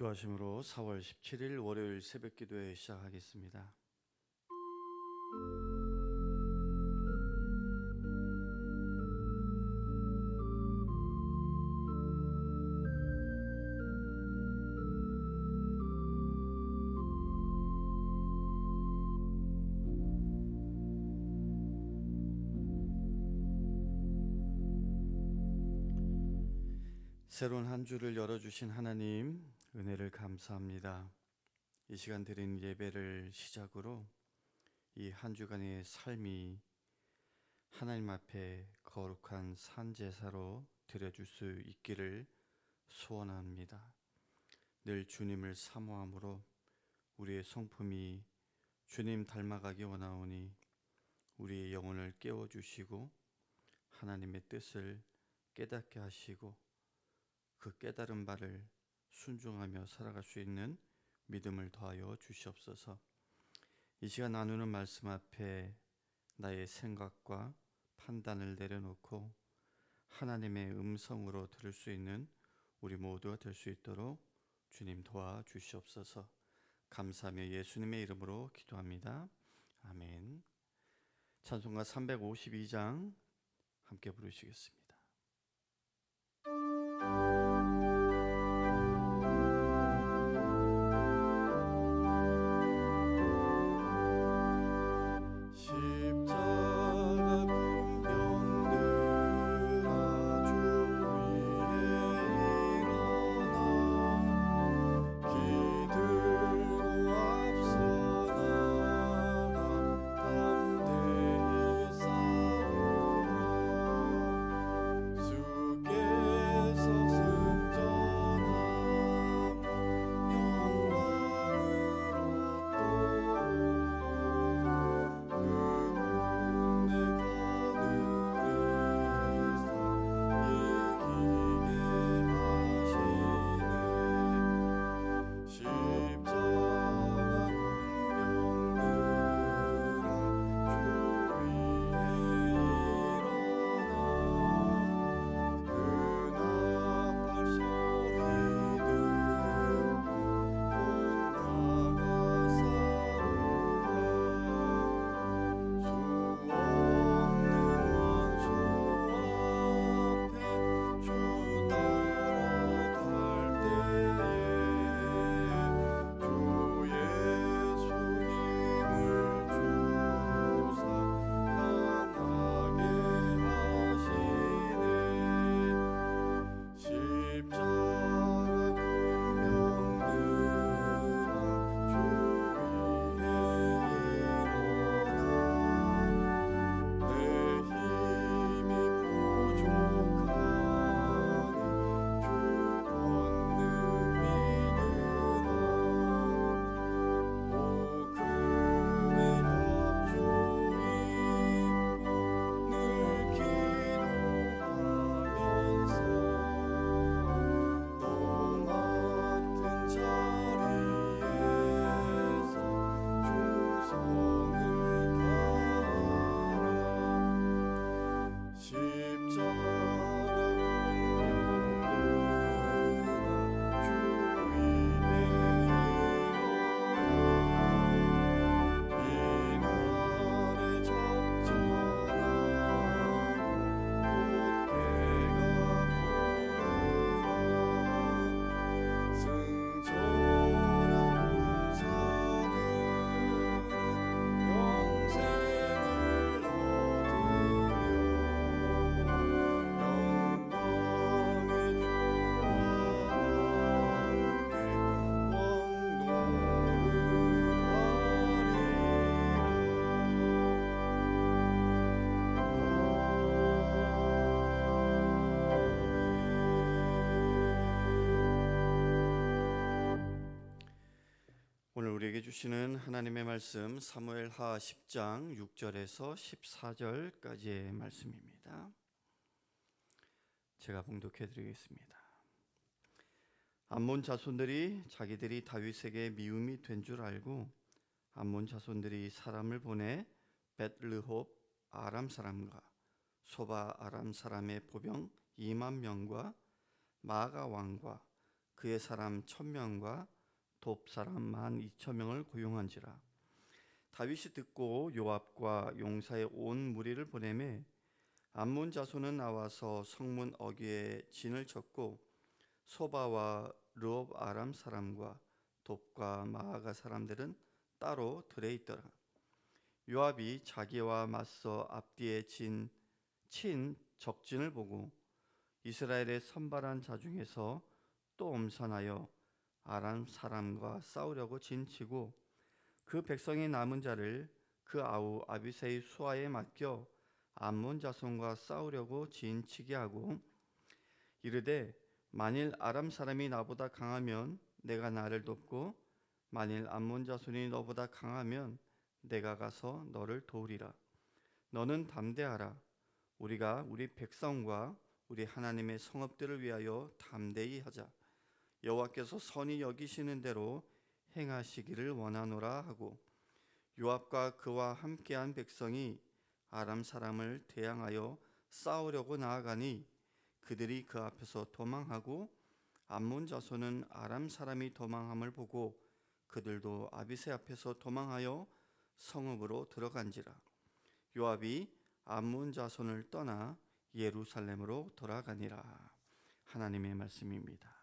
기도하심으로 4월 17일 월요일 새벽 기도회 시작하겠습니다. 새로운 한 주를 열어주신 하나님, 은혜를 감사합니다. 이 시간 드린 예배를 시작으로 이 한 주간의 삶이 하나님 앞에 거룩한 산제사로 드려줄 수 있기를 소원합니다. 늘 주님을 사모함으로 우리의 성품이 주님 닮아가기 원하오니 우리의 영혼을 깨워주시고 하나님의 뜻을 깨닫게 하시고 그 깨달은 바를 순종하며 살아갈 수 있는 믿음을 더하여 주시옵소서. 이 시간 나누는 말씀 앞에 나의 생각과 판단을 내려놓고 하나님의 음성으로 들을 수 있는 우리 모두가 될 수 있도록 주님 도와주시옵소서. 감사하며 예수님의 이름으로 기도합니다. 아멘. 찬송가 352장 함께 부르시겠습니다. 오늘 우리에게 주시는 하나님의 말씀 사무엘하 10장 6절에서 14절까지의 말씀입니다. 제가 봉독해 드리겠습니다. 암몬 자손들이 자기들이 다윗에게 미움이 된 줄 알고 암몬 자손들이 사람을 보내 벳르홉 아람 사람과 소바 아람 사람의 보병 2만 명과 마가 왕과 그의 사람 1,000명과 돕 사람 12,000명을 고용한지라. 다윗이 듣고 요압과 용사의 온 무리를 보내매 암몬 자손은 나와서 성문 어귀에 진을 쳤고 소바와 르홉 아람 사람과 돕과 마아가 사람들은 따로 들에 있더라. 요압이 자기와 맞서 앞뒤에 친 적진을 보고 이스라엘의 선발한 자 중에서 또 엄선하여 아람 사람과 싸우려고 진치고 그 백성의 남은 자를 그 아우 아비새의 수하에 맡겨 암몬 자손과 싸우려고 진치게 하고 이르되 만일 아람 사람이 나보다 강하면 내가 나를 돕고 만일 암몬 자손이 너보다 강하면 내가 가서 너를 도우리라. 너는 담대하라. 우리가 우리 백성과 우리 하나님의 성읍들을 위하여 담대히 하자. 여호와께서 선히 여기시는 대로 행하시기를 원하노라 하고 요압과 그와 함께한 백성이 아람 사람을 대항하여 싸우려고 나아가니 그들이 그 앞에서 도망하고 암몬 자손은 아람 사람이 도망함을 보고 그들도 아비새 앞에서 도망하여 성읍으로 들어간지라. 요압이 암몬 자손을 떠나 예루살렘으로 돌아가니라. 하나님의 말씀입니다.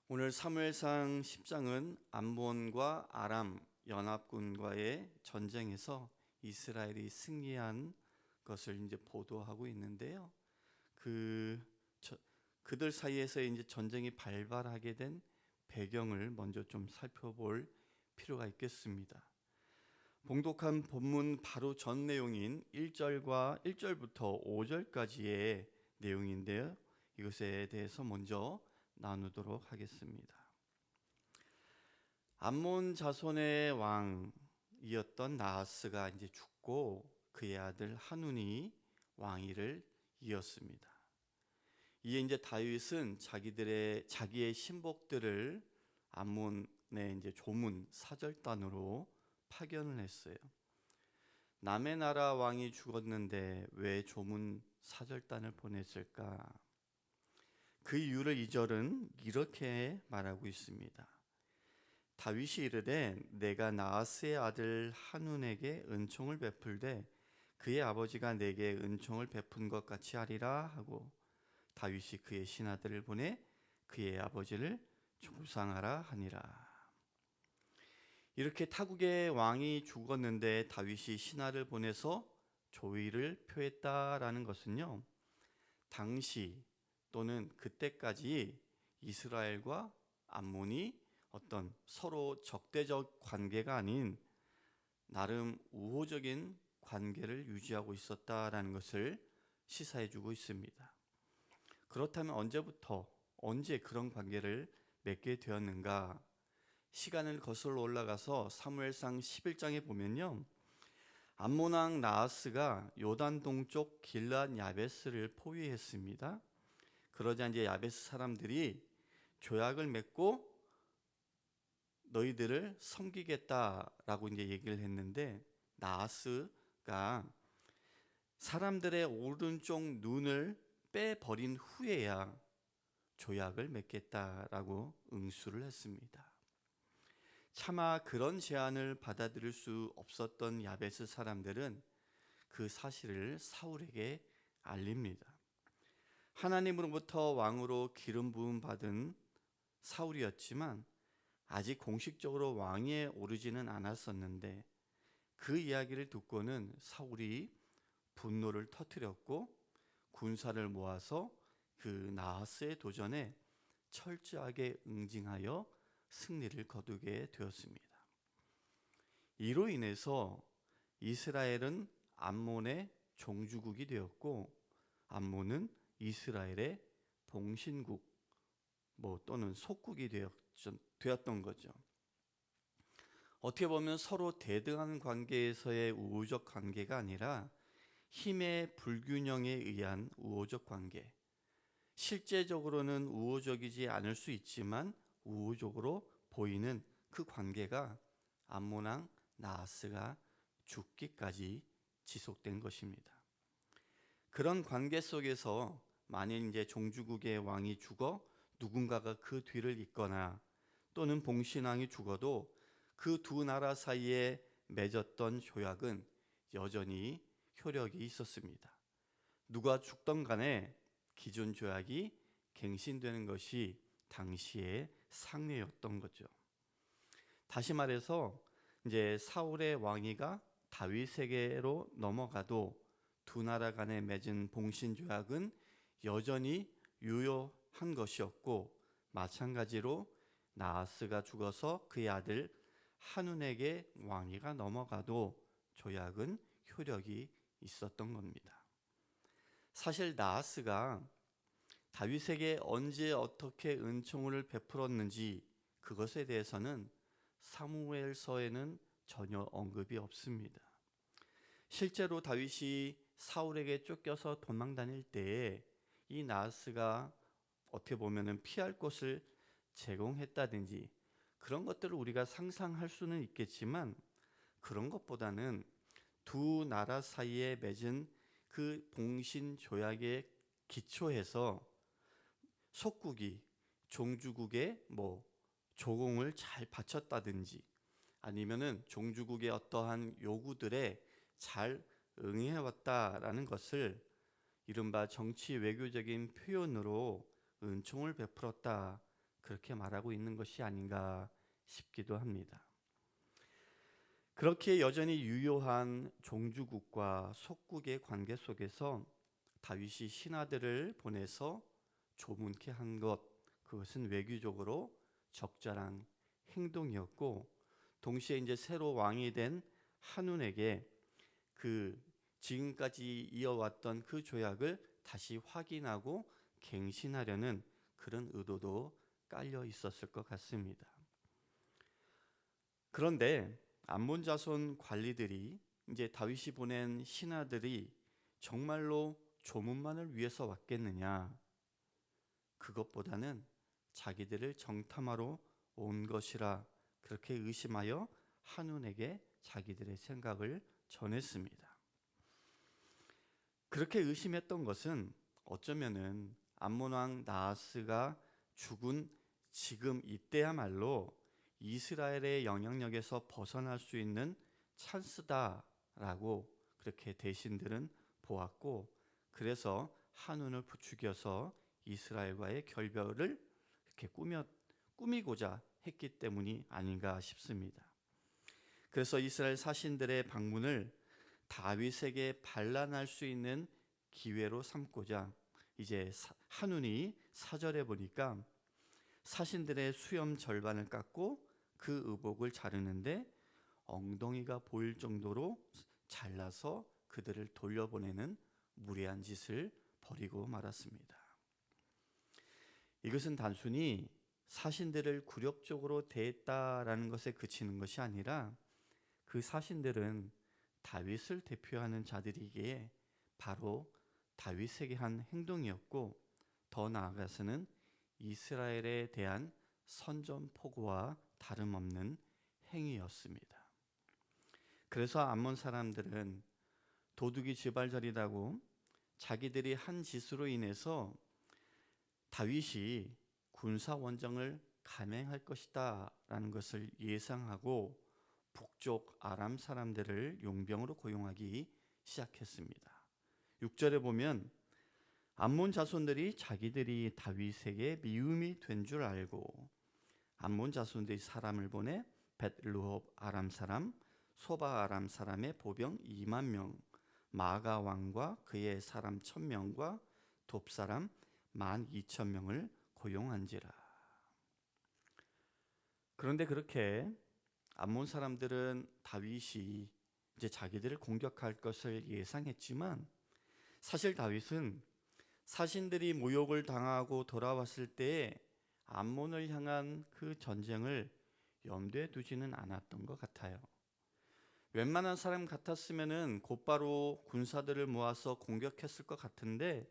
오늘 사무엘상 10장은 암몬과 아람 연합군과의 전쟁에서 이스라엘이 승리한 것을 이제 보도하고 있는데요. 그들 사이에서 이제 전쟁이 발발하게 된 배경을 먼저 좀 살펴볼 필요가 있겠습니다. 봉독한 본문 바로 전 내용인 1절부터 5절까지의 내용인데요. 이것에 대해서 먼저 나누도록 하겠습니다. 암몬 자손의 왕이었던 나하스가 이제 죽고 그의 아들 한운이 왕위를 이었습니다. 이에 이제 다윗은 자기의 신복들을 암몬의 이제 조문 사절단으로 파견을 했어요. 남의 나라 왕이 죽었는데 왜 조문 사절단을 보냈을까? 그 이유를 2절은 이렇게 말하고 있습니다. 다윗이 이르되 내가 나하스의 아들 한운에게 은총을 베풀되 그의 아버지가 내게 은총을 베푼 것 같이 하리라 하고 다윗이 그의 신하들을 보내 그의 아버지를 조상하라 하니라. 이렇게 타국의 왕이 죽었는데 다윗이 신하를 보내서 조의를 표했다라는 것은요, 당시 또는 그때까지 이스라엘과 암몬이 어떤 서로 적대적 관계가 아닌 나름 우호적인 관계를 유지하고 있었다라는 것을 시사해주고 있습니다. 그렇다면 언제 그런 관계를 맺게 되었는가? 시간을 거슬러 올라가서 사무엘상 11장에 보면요, 암몬 왕 나하스가 요단 동쪽 길르앗 야베스를 포위했습니다. 그러자 이제 야베스 사람들이 조약을 맺고 너희들을 섬기겠다라고 이제 얘기를 했는데 나하스가 사람들의 오른쪽 눈을 빼버린 후에야 조약을 맺겠다라고 응수를 했습니다. 차마 그런 제안을 받아들일 수 없었던 야베스 사람들은 그 사실을 사울에게 알립니다. 하나님으로부터 왕으로 기름 부음 받은 사울이었지만 아직 공식적으로 왕위에 오르지는 않았었는데 그 이야기를 듣고는 사울이 분노를 터뜨렸고 군사를 모아서 그 나하스의 도전에 철저하게 응징하여 승리를 거두게 되었습니다. 이로 인해서 이스라엘은 암몬의 종주국이 되었고 암몬은 이스라엘의 봉신국 또는 속국이 되었던 거죠. 어떻게 보면 서로 대등한 관계에서의 우호적 관계가 아니라 힘의 불균형에 의한 우호적 관계. 실제적으로는 우호적이지 않을 수 있지만 우호적으로 보이는 그 관계가 암몬 왕 나하스가 죽기까지 지속된 것입니다. 그런 관계 속에서 만일 이제 종주국의 왕이 죽어 누군가가 그 뒤를 잇거나 또는 봉신왕이 죽어도 그 두 나라 사이에 맺었던 조약은 여전히 효력이 있었습니다. 누가 죽던 간에 기존 조약이 갱신되는 것이 당시의 상례였던 거죠. 다시 말해서 이제 사울의 왕위가 다윗에게로 넘어가도 두 나라 간에 맺은 봉신 조약은 여전히 유효한 것이었고, 마찬가지로 나하스가 죽어서 그의 아들 한운에게 왕위가 넘어가도 조약은 효력이 있었던 겁니다. 사실 나하스가 다윗에게 언제 어떻게 은총을 베풀었는지 그것에 대해서는 사무엘서에는 전혀 언급이 없습니다. 실제로 다윗이 사울에게 쫓겨서 도망 다닐 때에 이 나하스가 어떻게 보면 피할 곳을 제공했다든지 그런 것들을 우리가 상상할 수는 있겠지만, 그런 것보다는 두 나라 사이에 맺은 그 봉신 조약에 기초해서 속국이 종주국의 조공을 잘 바쳤다든지 아니면은 종주국의 어떠한 요구들에 잘 응해왔다라는 것을 이른바 정치 외교적인 표현으로 은총을 베풀었다, 그렇게 말하고 있는 것이 아닌가 싶기도 합니다. 그렇게 여전히 유효한 종주국과 속국의 관계 속에서 다윗이 신하들을 보내서 조문케 한 것, 그것은 외교적으로 적절한 행동이었고, 동시에 이제 새로 왕이 된 한운에게 그 지금까지 이어왔던 그 조약을 다시 확인하고 갱신하려는 그런 의도도 깔려 있었을 것 같습니다. 그런데 암몬 자손 관리들이 이제 다윗이 보낸 신하들이 정말로 조문만을 위해서 왔겠느냐? 그것보다는 자기들을 정탐하러 온 것이라 그렇게 의심하여 한운에게 자기들의 생각을 전했습니다. 그렇게 의심했던 것은 어쩌면은 암몬 왕 나하스가 죽은 지금 이때야말로 이스라엘의 영향력에서 벗어날 수 있는 찬스다라고 그렇게 대신들은 보았고, 그래서 한운을 부추겨서 이스라엘과의 결별을 이렇게 꾸미고자 했기 때문이 아닌가 싶습니다. 그래서 이스라엘 사신들의 방문을 다윗에게 반란할 수 있는 기회로 삼고자 이제 한운이 사절에 보니까 사신들의 수염 절반을 깎고 그 의복을 자르는데 엉덩이가 보일 정도로 잘라서 그들을 돌려보내는 무례한 짓을 벌이고 말았습니다. 이것은 단순히 사신들을 굴욕적으로 대했다라는 것에 그치는 것이 아니라 그 사신들은 다윗을 대표하는 자들이기에 바로 다윗에게 한 행동이었고, 더 나아가서는 이스라엘에 대한 선전포고와 다름없는 행위였습니다. 그래서 암몬 사람들은 도둑이 쥐발저리다고 자기들이 한 짓으로 인해서 다윗이 군사원정을 감행할 것이다 라는 것을 예상하고 북쪽 아람 사람들을 용병으로 고용하기 시작했습니다. 6절에 보면 암몬 자손들이 자기들이 다윗에게 미움이 된 줄 알고 암몬 자손들이 사람을 보내 벳르홉 아람 사람, 소바 아람 사람의 보병 2만 명, 마가 왕과 그의 사람 1,000명과 돕 사람 12,000명을 고용한지라. 그런데 그렇게 암몬 사람들은 다윗이 이제 자기들을 공격할 것을 예상했지만, 사실 다윗은 사신들이 모욕을 당하고 돌아왔을 때에 암몬을 향한 그 전쟁을 염두에 두지는 않았던 것 같아요. 웬만한 사람 같았으면은 곧바로 군사들을 모아서 공격했을 것 같은데,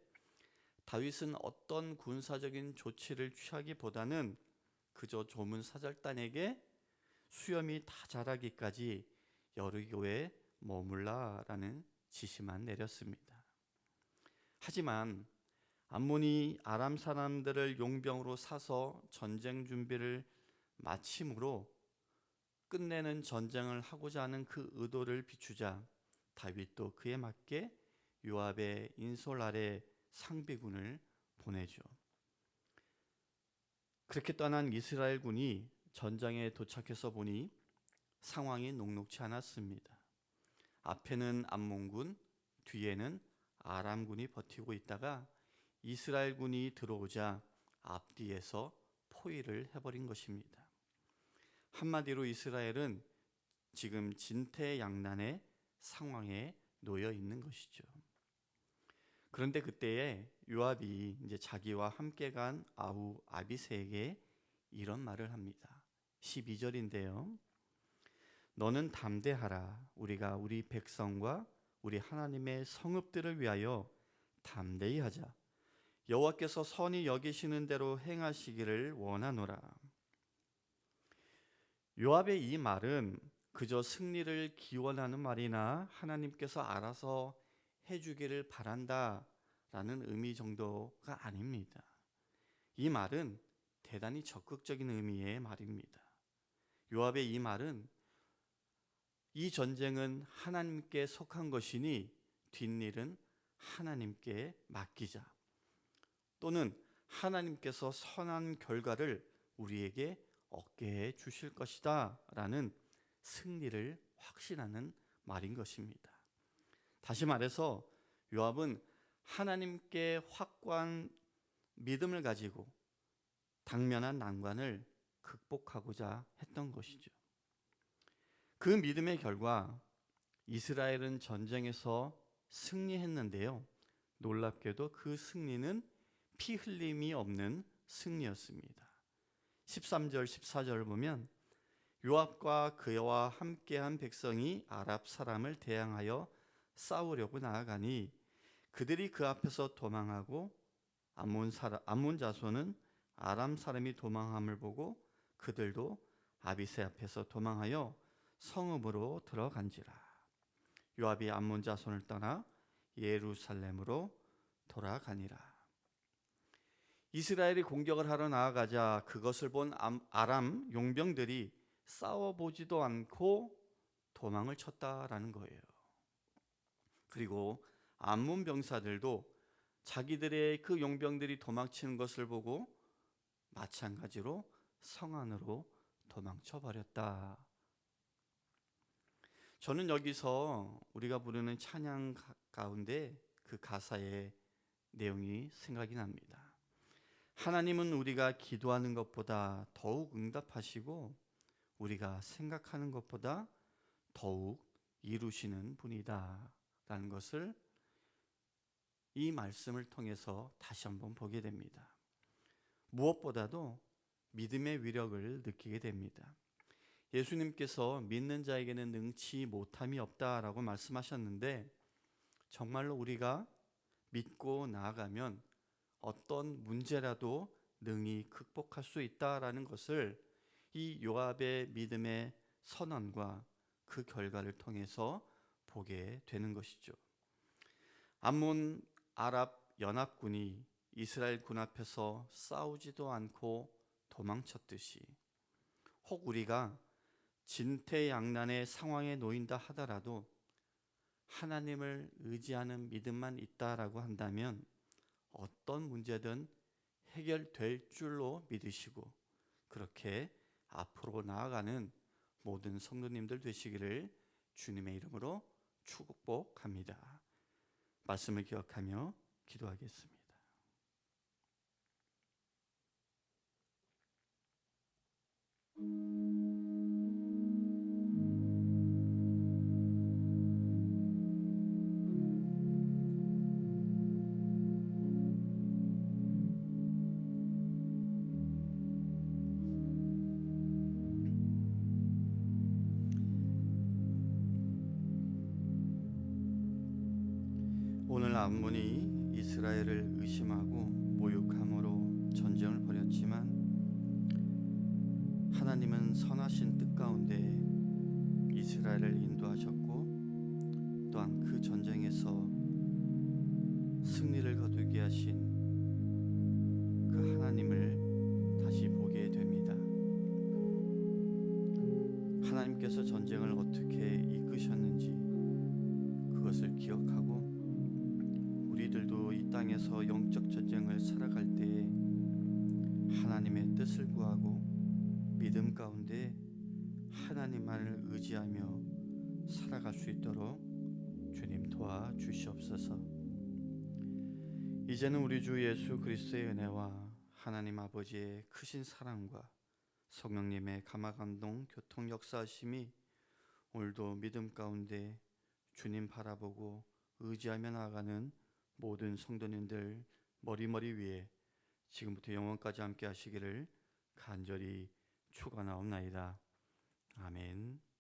다윗은 어떤 군사적인 조치를 취하기보다는 그저 조문 사절단에게 수염이 다 자라기까지 여리고에 머물라라는 지시만 내렸습니다. 하지만 암몬이 아람 사람들을 용병으로 사서 전쟁 준비를 마침으로 끝내는 전쟁을 하고자 하는 그 의도를 비추자 다윗도 그에 맞게 요압의 인솔 아래 상비군을 보내죠. 그렇게 떠난 이스라엘 군이 전장에 도착해서 보니 상황이 녹록지 않았습니다. 앞에는 암몬군, 뒤에는 아람군이 버티고 있다가 이스라엘 군이 들어오자 앞뒤에서 포위를 해버린 것입니다. 한마디로 이스라엘은 지금 진퇴양난의 상황에 놓여 있는 것이죠. 그런데 그때에 요압이 이제 자기와 함께 간 아우 아비새에게 이런 말을 합니다. 12절인데요. 너는 담대하라. 우리가 우리 백성과 우리 하나님의 성읍들을 위하여 담대히 하자. 여호와께서 선히 여기시는 대로 행하시기를 원하노라. 요압의 이 말은 그저 승리를 기원하는 말이나 하나님께서 알아서 해주기를 바란다 라는 의미 정도가 아닙니다. 이 말은 대단히 적극적인 의미의 말입니다. 요압의 이 말은 이 전쟁은 하나님께 속한 것이니 뒷일은 하나님께 맡기자, 또는 하나님께서 선한 결과를 우리에게 얻게 해 주실 것이다 라는 승리를 확신하는 말인 것입니다. 다시 말해서 요압은 하나님께 확고한 믿음을 가지고 당면한 난관을 극복하고자 했던 것이죠. 그 믿음의 결과 이스라엘은 전쟁에서 승리했는데요. 놀랍게도 그 승리는 피 흘림이 없는 승리였습니다. 13절 14절을 보면 요압과 그와 함께한 백성이 아랍 사람을 대항하여 싸우려고 나아가니 그들이 그 앞에서 도망하고 암몬 자손은 아람 사람이 도망함을 보고 그들도 아비새 앞에서 도망하여 성읍으로 들어간지라. 요압이 암몬 자손을 떠나 예루살렘으로 돌아가니라. 이스라엘이 공격을 하러 나아가자 그것을 본 아람 용병들이 싸워보지도 않고 도망을 쳤다라는 거예요. 그리고 암몬 병사들도 자기들의 그 용병들이 도망치는 것을 보고 마찬가지로 성 안으로 도망쳐 버렸다. 저는 여기서 우리가 부르는 찬양 가운데 그 가사의 내용이 생각이 납니다. 하나님은 우리가 기도하는 것보다 더욱 응답하시고 우리가 생각하는 것보다 더욱 이루시는 분이다 라는 것을 이 말씀을 통해서 다시 한번 보게 됩니다. 무엇보다도 믿음의 위력을 느끼게 됩니다. 예수님께서 믿는 자에게는 능치 못함이 없다라고 말씀하셨는데 정말로 우리가 믿고 나아가면 어떤 문제라도 능히 극복할 수 있다라는 것을 이 요압의 믿음의 선언과 그 결과를 통해서 보게 되는 것이죠. 암몬 아랍 연합군이 이스라엘 군 앞에서 싸우지도 않고 도망쳤듯이 혹 우리가 진퇴양난의 상황에 놓인다 하더라도 하나님을 의지하는 믿음만 있다라고 한다면 어떤 문제든 해결될 줄로 믿으시고 그렇게 앞으로 나아가는 모든 성도님들 되시기를 주님의 이름으로 축복합니다. 말씀을 기억하며 기도하겠습니다. 오늘 암몬이 이스라엘을 의심하고 모욕함으로 전쟁을 벌였지만 하나님은 선하신 뜻 가운데 이스라엘을 인도하셨고 또한 그 전쟁에서 승리를 거두게 하신 하나님을 다시 보게 됩니다. 하나님께서 전쟁을 어떻게 이끄셨는지 그것을 기억하고 우리들도 이 땅에서 영적 전쟁을 살아갈 때에 하나님의 뜻을 구하고 믿음 가운데 하나님만을 의지하며 살아갈 수 있도록 주님 도와주시옵소서. 이제는 우리 주 예수 그리스도의 은혜와 하나님 아버지의 크신 사랑과 성령님의 감화감동 교통 역사하심이 오늘도 믿음 가운데 주님 바라보고 의지하며 나아가는 모든 성도님들 머리머리 위에 지금부터 영원까지 함께 하시기를 간절히 축원하옵나이다. 아멘.